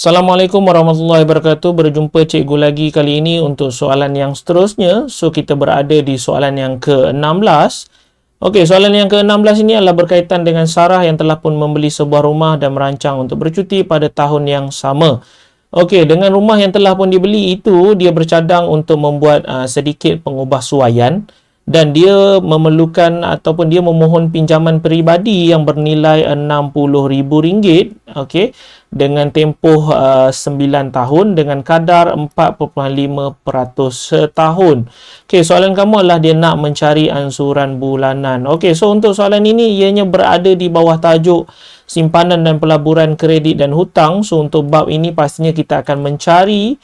Assalamualaikum warahmatullahi wabarakatuh. Berjumpa cikgu lagi kali ini untuk soalan yang seterusnya. So, kita berada di soalan yang ke-16. Okey, soalan yang ke-16 ini adalah berkaitan dengan Sarah yang telah pun membeli sebuah rumah dan merancang untuk bercuti pada tahun yang sama. Okey, dengan rumah yang telah pun dibeli itu, dia bercadang untuk membuat sedikit pengubahsuaian dan dia memerlukan ataupun dia memohon pinjaman peribadi yang bernilai RM60,000, okey, dengan tempoh 9 tahun dengan kadar 4.5% setahun. Okey, soalan kamu adalah dia nak mencari ansuran bulanan. Okey, so untuk soalan ini ianya berada di bawah tajuk simpanan dan pelaburan kredit dan hutang. So untuk bab ini pastinya kita akan mencari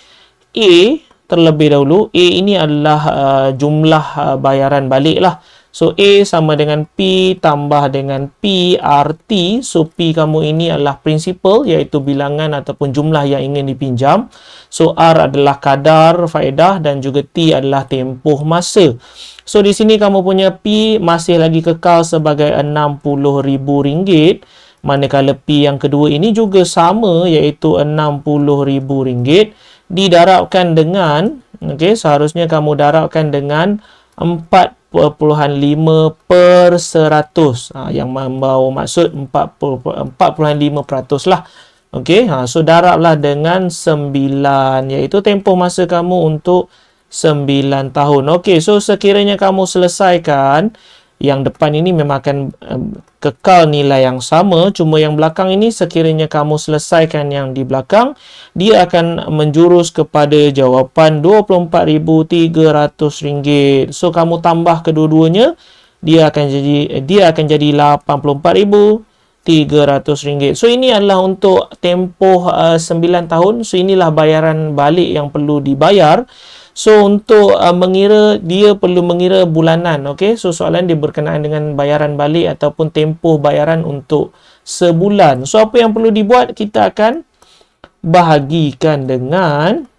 A terlebih dahulu. A ini adalah jumlah bayaran balik lah. So A sama dengan P tambah dengan PRT. So P kamu ini adalah principal, iaitu bilangan ataupun jumlah yang ingin dipinjam. So R adalah kadar faedah dan juga T adalah tempoh masa. So di sini kamu punya P masih lagi kekal sebagai RM60,000. Manakala P yang kedua ini juga sama, iaitu RM60,000. Didarabkan dengan, okey, seharusnya kamu darabkan dengan 4.5%. Yang membawa maksud 45% lah. Okey, so darablah dengan 9, iaitu tempoh masa kamu untuk 9 tahun. Okey, so sekiranya kamu selesaikan, yang depan ini memang akan kekal nilai yang sama, cuma yang belakang ini sekiranya kamu selesaikan yang di belakang, dia akan menjurus kepada jawapan RM24,300. So kamu tambah kedua-duanya, dia akan jadi RM84,300. So ini adalah untuk tempoh 9 tahun. So inilah bayaran balik yang perlu dibayar. So untuk mengira, dia perlu mengira bulanan. Okey, so soalan dia berkenaan dengan bayaran balik ataupun tempoh bayaran untuk sebulan. So apa yang perlu dibuat? Kita akan bahagikan dengan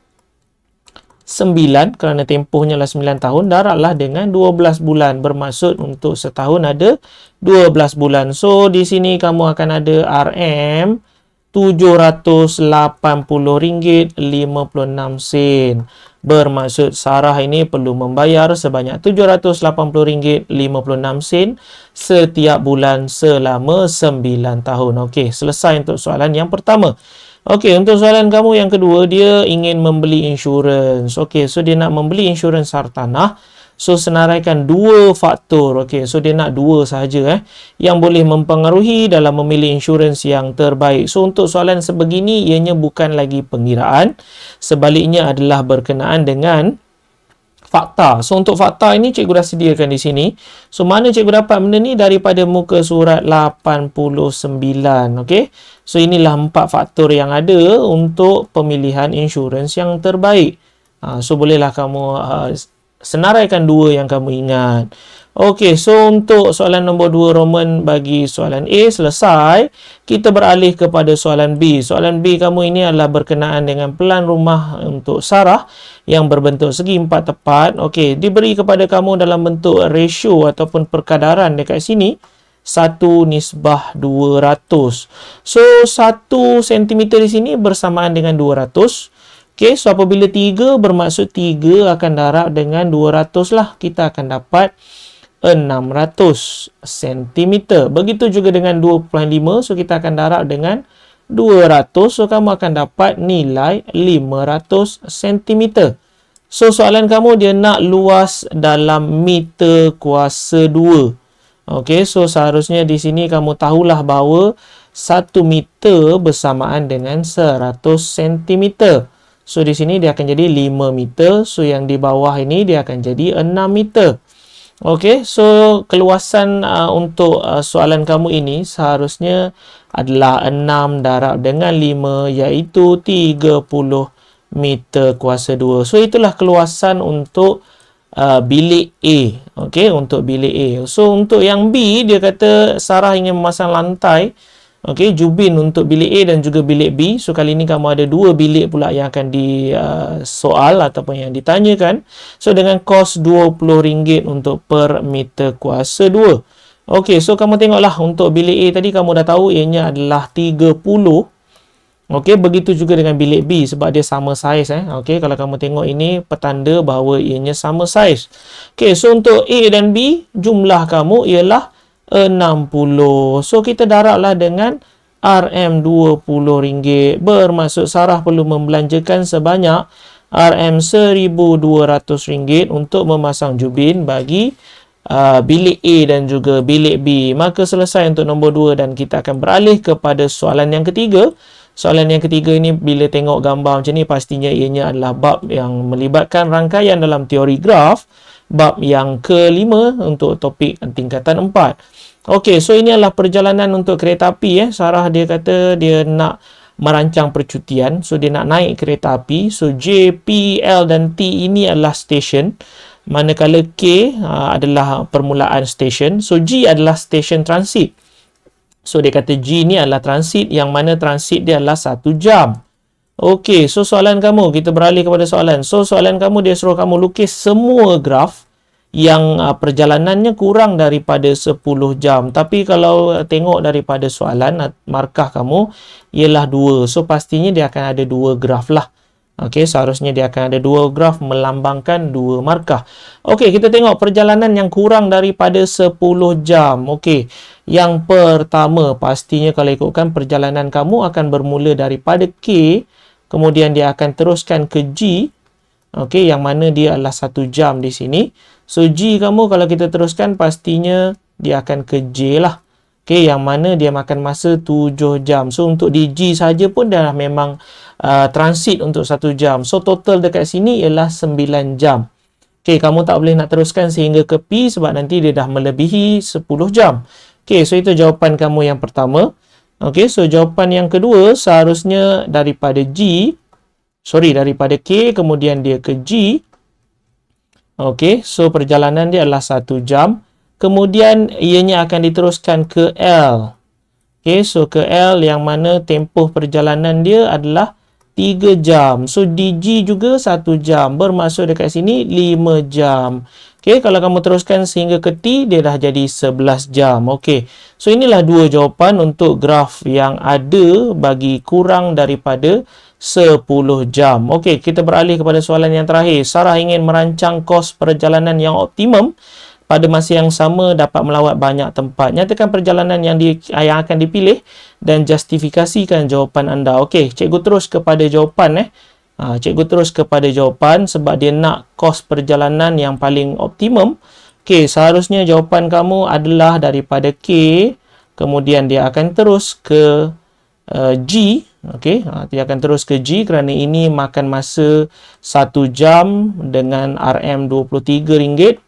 9 kerana tempohnya adalah 9 tahun, darablah dengan 12 bulan. Bermaksud untuk setahun ada 12 bulan. So di sini kamu akan ada RM RM780,56. Bermaksud Sarah ini perlu membayar sebanyak RM780,56 setiap bulan selama 9 tahun. Okey, selesai untuk soalan yang pertama. Okey, untuk soalan kamu yang kedua, dia ingin membeli insurans. Okey, so dia nak membeli insurans hartanah. So senaraikan dua faktor. Okey, so dia nak dua sahaja yang boleh mempengaruhi dalam memilih insurans yang terbaik. So untuk soalan sebegini, ianya bukan lagi pengiraan, sebaliknya adalah berkenaan dengan fakta. So untuk fakta ini cikgu dah sediakan di sini. So mana cikgu dapat benda ni? Daripada muka surat 89. Okey, so inilah 4 faktor yang ada untuk pemilihan insurans yang terbaik. So bolehlah kamu senaraikan dua yang kamu ingat. Okey, so untuk soalan nombor 2 Roman bagi soalan A selesai. Kita beralih kepada soalan B. Soalan B kamu ini adalah berkenaan dengan pelan rumah untuk Sarah yang berbentuk segi 4 tepat. Okey, diberi kepada kamu dalam bentuk ratio ataupun perkadaran dekat sini 1:200. So 1 cm di sini bersamaan dengan 200. Okey, so apabila 3 bermaksud 3 akan darab dengan 200 lah. Kita akan dapat 600 cm. Begitu juga dengan 2.5. So kita akan darab dengan 200. So kamu akan dapat nilai 500 cm. So soalan kamu dia nak luas dalam meter kuasa 2. Okey, so seharusnya di sini kamu tahulah bahawa 1 meter bersamaan dengan 100 cm. So di sini dia akan jadi 5 meter. So yang di bawah ini dia akan jadi 6 meter. Okey, so keluasan untuk soalan kamu ini seharusnya adalah 6 darab dengan 5, iaitu 30 meter kuasa 2. So itulah keluasan untuk bilik A. Okey, untuk bilik A. So untuk yang B, dia kata Sarah ingin memasang lantai. Okey, jubin untuk bilik A dan juga bilik B. So kali ini kamu ada 2 bilik pula yang akan disoal ataupun yang ditanyakan. So dengan kos RM20 untuk per meter kuasa 2. Okey, so kamu tengoklah untuk bilik A tadi kamu dah tahu ianya adalah 30 Okey, begitu juga dengan bilik B sebab dia sama saiz. Okey, kalau kamu tengok ini petanda bahawa ianya sama saiz. Okey, so untuk A dan B, jumlah kamu ialah 60. So, kita darablah dengan RM20. Bermaksud Sarah perlu membelanjakan sebanyak RM1,200 untuk memasang jubin bagi bilik A dan juga bilik B. Maka selesai untuk nombor 2 dan kita akan beralih kepada soalan yang ketiga. Soalan yang ketiga ini bila tengok gambar macam ni pastinya ianya adalah bab yang melibatkan rangkaian dalam teori graf. Bab yang kelima untuk topik tingkatan 4. Okey, so ini adalah perjalanan untuk kereta api. Sarah dia kata dia nak merancang percutian. So dia nak naik kereta api. So J, P, L dan T ini adalah stesen. Manakala K adalah permulaan stesen. So G adalah stesen transit. So, dia kata G ni adalah transit yang mana transit dia adalah 1 jam. Okey, so soalan kamu, kita beralih kepada soalan. So, soalan kamu dia suruh kamu lukis semua graf yang perjalanannya kurang daripada 10 jam. Tapi kalau tengok daripada soalan, markah kamu ialah 2. So, pastinya dia akan ada 2 graf lah. Okey, seharusnya dia akan ada 2 graf melambangkan 2 markah. Okey, kita tengok perjalanan yang kurang daripada 10 jam. Okey, yang pertama pastinya kalau ikutkan perjalanan kamu akan bermula daripada K, kemudian dia akan teruskan ke G. Okey, yang mana dia adalah 1 jam di sini. So, G kamu kalau kita teruskan pastinya dia akan ke J lah. Okey, yang mana dia makan masa 7 jam. So, untuk di G saja pun dah memang transit untuk 1 jam. So, total dekat sini ialah 9 jam. Okey, kamu tak boleh nak teruskan sehingga ke P sebab nanti dia dah melebihi 10 jam. Okey, so itu jawapan kamu yang pertama. Okey, so jawapan yang kedua seharusnya daripada daripada K kemudian dia ke G. Okey, so perjalanan dia adalah 1 jam. Kemudian ianya akan diteruskan ke L. Okey, so ke L yang mana tempoh perjalanan dia adalah 3 jam. So, di G juga 1 jam. Bermaksud dekat sini 5 jam. Okey, kalau kamu teruskan sehingga ke T, dia dah jadi 11 jam. Okey, so inilah 2 jawapan untuk graf yang ada bagi kurang daripada 10 jam. Okey, kita beralih kepada soalan yang terakhir. Sarah ingin merancang kos perjalanan yang optimum pada masa yang sama dapat melawat banyak tempat. Nyatakan perjalanan yang akan dipilih dan justifikasikan jawapan anda. Okey, cikgu terus kepada jawapan. Cikgu terus kepada jawapan sebab dia nak kos perjalanan yang paling optimum. Okey, seharusnya jawapan kamu adalah daripada K, kemudian dia akan terus ke G. Okey, dia akan terus ke G kerana ini makan masa 1 jam dengan RM23.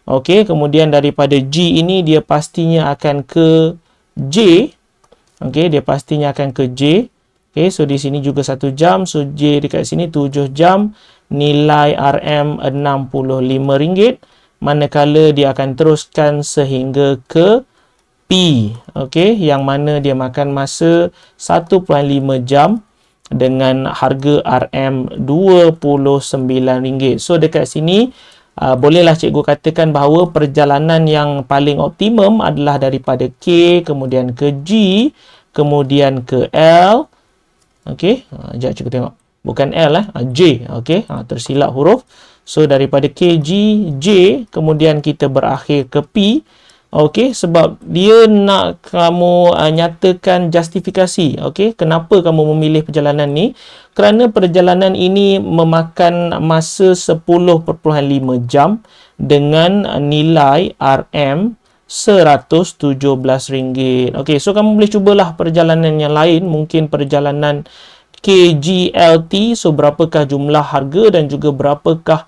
Okey, kemudian daripada G ini dia pastinya akan ke J. Okey, dia pastinya akan ke J. Okey, so di sini juga 1 jam. So, J dekat sini 7 jam. Nilai RM65. Manakala dia akan teruskan sehingga ke P. Okey, yang mana dia makan masa 1.5 jam dengan harga RM29. So, dekat sini bolehlah cikgu katakan bahawa perjalanan yang paling optimum adalah daripada K, kemudian ke G, kemudian ke L. Okey, sekejap cikgu tengok. Bukan L, J. Okey, tersilap huruf. So, daripada K, G, J, kemudian kita berakhir ke P. Okey, sebab dia nak kamu nyatakan justifikasi. Okey, kenapa kamu memilih perjalanan ni? Kerana perjalanan ini memakan masa 10.5 jam dengan nilai RM117. Okey, so kamu boleh cubalah perjalanan yang lain. Mungkin perjalanan KGLT. So, berapakah jumlah harga dan juga berapakah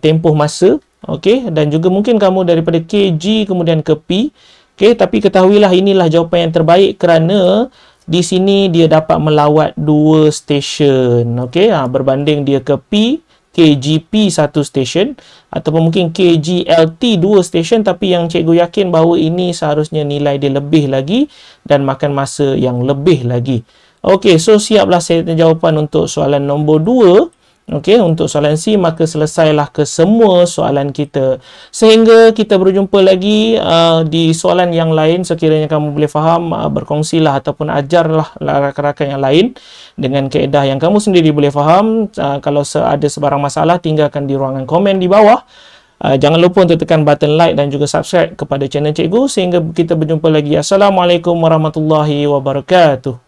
tempoh masa. Okey, dan juga mungkin kamu daripada KG kemudian ke P. Okey, tapi ketahuilah inilah jawapan yang terbaik kerana di sini dia dapat melawat 2 stesen. Okey, berbanding dia ke P, KGP 1 stesen ataupun mungkin KGLT 2 stesen, tapi yang cikgu yakin bahawa ini seharusnya nilai dia lebih lagi dan makan masa yang lebih lagi. Okey, so siaplah set jawapan untuk soalan nombor 2. Okey, untuk soalan C, maka selesailah ke semua soalan kita. Sehingga kita berjumpa lagi di soalan yang lain. Sekiranya kamu boleh faham, berkongsilah ataupun ajarlah rakan-rakan yang lain dengan kaedah yang kamu sendiri boleh faham. Kalau ada sebarang masalah, tinggalkan di ruangan komen di bawah. Jangan lupa untuk tekan button like dan juga subscribe kepada channel Cikgu, sehingga kita berjumpa lagi. Assalamualaikum warahmatullahi wabarakatuh.